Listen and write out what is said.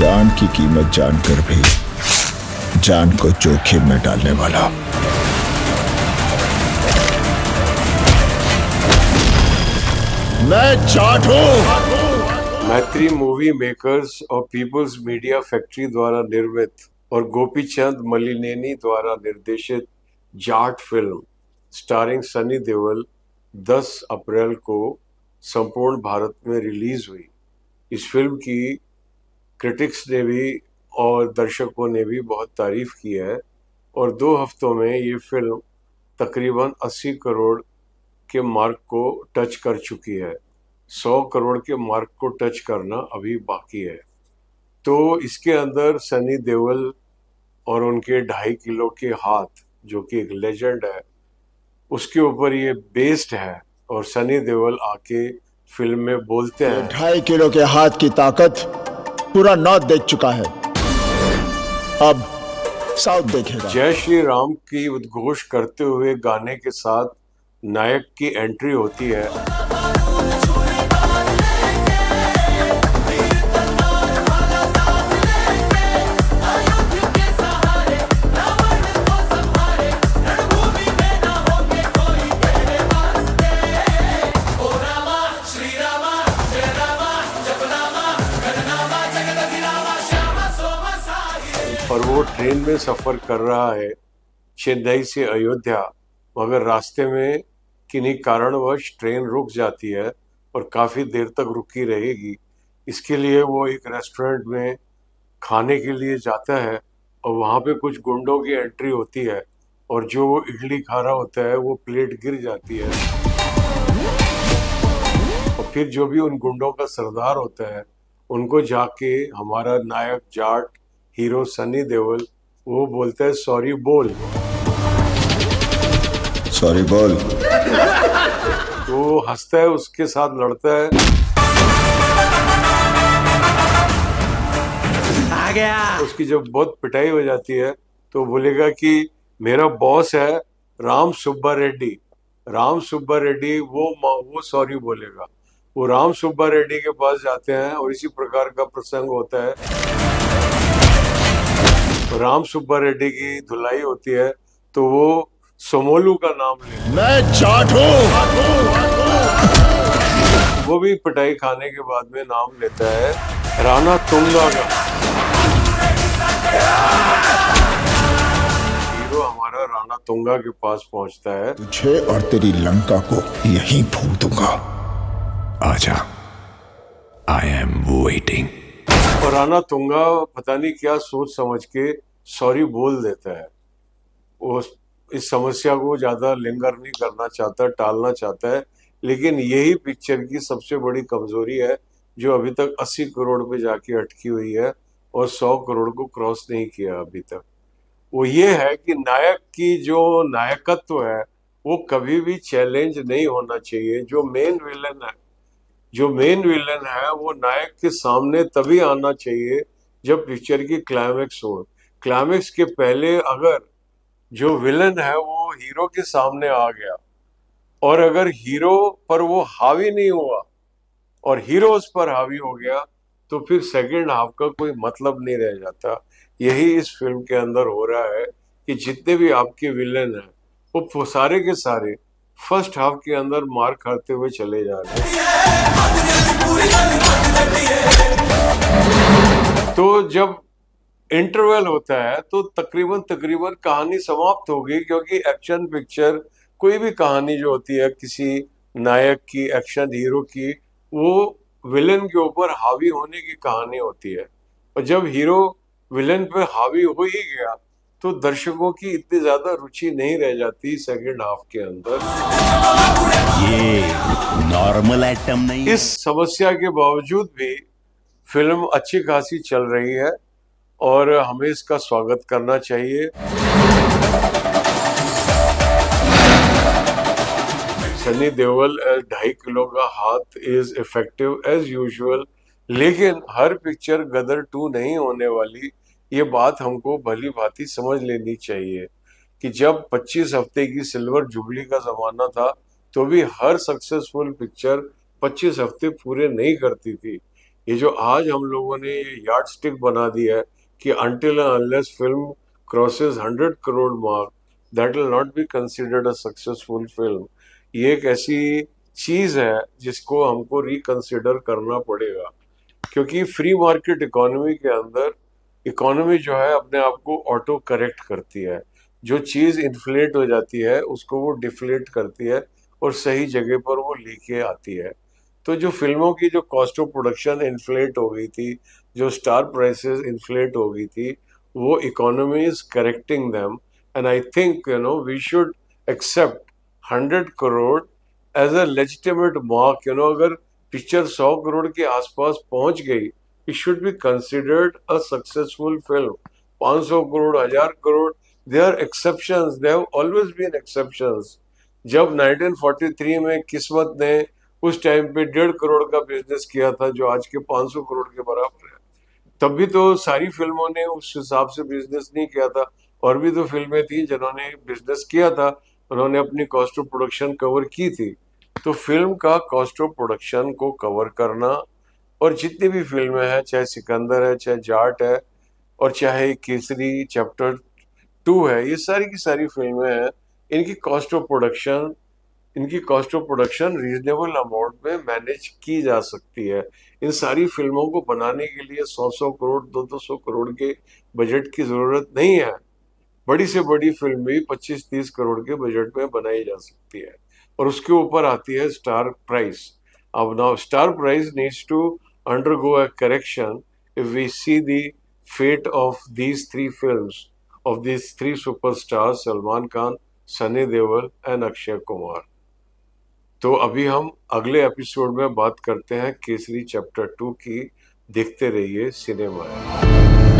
जान की कीमत जानकर भी जान को जोखिम में डालने वाला। मैं जाट हूं। मैत्री मूवी मेकर्स और पीपल्स मीडिया फैक्ट्री द्वारा निर्मित और गोपीचंद मलिनेनी द्वारा निर्देशित जाट फिल्म स्टारिंग सनी देओल 10 अप्रैल को संपूर्ण भारत में रिलीज हुई। इस फिल्म की क्रिटिक्स ने भी और दर्शकों ने भी बहुत तारीफ की है और 2 हफ्तों में ये फिल्म तकरीबन 80 करोड़ के मार्क को टच कर चुकी है। 100 करोड़ के मार्क को टच करना अभी बाकी है। तो इसके अंदर सनी देओल और उनके 2.5 किलो के हाथ, जो कि एक लेजेंड है, उसके ऊपर ये बेस्ड है और सनी देओल आके फिल्म में बोलते हैं 2.5 किलो के हाथ की ताकत पूरा नॉर्थ देख चुका है, अब साउथ देखेगा। जय श्री राम की उद्घोष करते हुए गाने के साथ नायक की एंट्री होती है। और वो ट्रेन में सफर कर रहा है चेन्नई से अयोध्या, मगर रास्ते में किन्हीं कारणवश ट्रेन रुक जाती है और काफी देर तक रुकी रहेगी। इसके लिए वो एक रेस्टोरेंट में खाने के लिए जाता है और वहां पे कुछ गुंडों की एंट्री होती है और जो वो इडली खा रहा होता है वो प्लेट गिर जाती है और फिर जो भी उन गुंडों का सरदार होता है उनको जाके हमारा नायक जाट हीरो सनी देओल वो बोलता है सॉरी बोल। सॉरी बोल। तो हंसता है, उसके साथ लड़ता है। आ गया। उसकी जब बहुत पिटाई हो जाती है तो बोलेगा कि मेरा बॉस है राम सुब्बा रेड्डी। राम सुब्बा रेड्डी वो सॉरी बोलेगा। वो राम सुब्बा रेड्डी के पास जाते हैं और इसी प्रकार का प्रसंग होता है। राम सुब्बा रेड्डी की धुलाई होती है तो वो सोमोलू का नाम ले। मैं जाट हूं। वो भी पिटाई खाने के बाद में नाम लेता है राणा तुंगा का। हीरो हमारा राणा तुंगा के पास पहुंचता है। तुझे और तेरी लंका को यहीं फूंक दूंगा, आजा, आई एम वेटिंग। और राणा तुंगा पता नहीं क्या सोच समझ के सॉरी बोल देता है। वो इस समस्या को ज्यादा लिंगर नहीं करना चाहता, टालना चाहता है, लेकिन यही पिक्चर की सबसे बड़ी कमजोरी है जो अभी तक 80 करोड़ पे जाके अटकी हुई है और 100 करोड़ को क्रॉस नहीं किया अभी तक। वो ये है कि नायक की जो नायकत्व है वो कभी भी चैलेंज नहीं होना चाहिए। जो मेन विलन है वो नायक के सामने तभी आना चाहिए जब पिक्चर की क्लाइमेक्स हो। क्लाइमेक्स के पहले अगर जो विलन है वो हीरो के सामने आ गया और अगर हीरो पर वो हावी नहीं हुआ और हीरो उस पर हावी हो गया तो फिर सेकंड हाफ का कोई मतलब नहीं रह जाता। यही इस फिल्म के अंदर हो रहा है कि जितने भी आपके विलन हैं वो सारे के सारे फर्स्ट हाफ के अंदर मार खाते हुए चले जा रहे हैं। तो जब इंटरवल होता है तो तकरीबन कहानी समाप्त होगी, क्योंकि एक्शन पिक्चर कोई भी कहानी जो होती है किसी नायक की, एक्शन हीरो की, वो विलन के ऊपर हावी होने की कहानी होती है। और जब हीरो विलन पे हावी हो ही गया तो दर्शकों की इतनी ज्यादा रुचि नहीं रह जाती सेकंड हाफ के अंदर। ये नॉर्मल आइटम नहीं। इस समस्या के बावजूद भी फिल्म अच्छी खासी चल रही है और हमें इसका स्वागत करना चाहिए। सनी देओल 2.5 किलो का हाथ इज इफेक्टिव एज यूजुअल, लेकिन हर पिक्चर गदर 2 नहीं होने वाली। ये बात हमको भली भांति समझ लेनी चाहिए कि जब 25 हफ्ते की सिल्वर जुबली का जमाना था तो भी हर सक्सेसफुल पिक्चर 25 हफ्ते पूरे नहीं करती थी। ये जो आज हम लोगों ने ये यार्ड स्टिक बना दिया है कि until unless film crosses 100 crore mark that will not be considered a successful film, ये एक ऐसी चीज है जिसको हमको रिकंसिडर करना पड़ेगा। क्योंकि फ्री मार्केट इकोनॉमी के अंदर इकोनॉमी जो है अपने आप को ऑटो करेक्ट करती है। जो चीज इन्फ्लेट हो जाती है उसको वो डिफ्लेट करती है और सही जगह पर वो लेके आती है। तो जो फिल्मों की जो कॉस्ट ऑफ प्रोडक्शन इन्फ्लेट हो गई थी, जो स्टार प्राइसेस इन्फ्लेट हो गई थी, वो economy is correcting them. And I think we should accept 100 crore as a legitimate mark. अगर पिक्चर 100 करोड़ के आसपास पहुंच गई, it should be considered a successful film. 500 crore, 1000 crore, they are exceptions, they have always been exceptions. जब 1943 में किस्मत ने उस टाइम पे 1.5 करोड़ का बिजनेस किया था जो आज के 500 करोड़ के बराबर है, तब भी तो सारी फिल्मों ने उस हिसाब से बिजनेस नहीं किया था। और भी तो फिल्में थी जिन्होंने बिजनेस किया था, उन्होंने अपनी कॉस्ट ऑफ प्रोडक्शन कवर की थी। तो फिल्म का कॉस्ट ऑफ प्रोडक्शन को कवर करना, और जितनी भी फिल्में हैं, चाहे सिकंदर है, चाहे जाट है, और चाहे केसरी चैप्टर 2 है, ये सारी की सारी फिल्में हैं, इनकी कॉस्ट ऑफ प्रोडक्शन इनकी cost of production reasonable amount में मैनेज की जा सकती है। इन सारी फिल्मों को बनाने के लिए 100-100 करोड़, 200-200 करोड़ के बजट की जरूरत नहीं है। बड़ी से बड़ी फिल्म भी 25-30 करोड़ के बजट में बनाई जा सकती है। और उसके ऊपर आती है स्टार प्राइस। अब now star price needs to undergo a correction if we see the fate of these three films, of these three superstars, Salman Khan, Sunny Deol and Akshay Kumar. तो अभी हम अगले एपिसोड में बात करते हैं केसरी चैप्टर 2 की। देखते रहिए सिनेमा।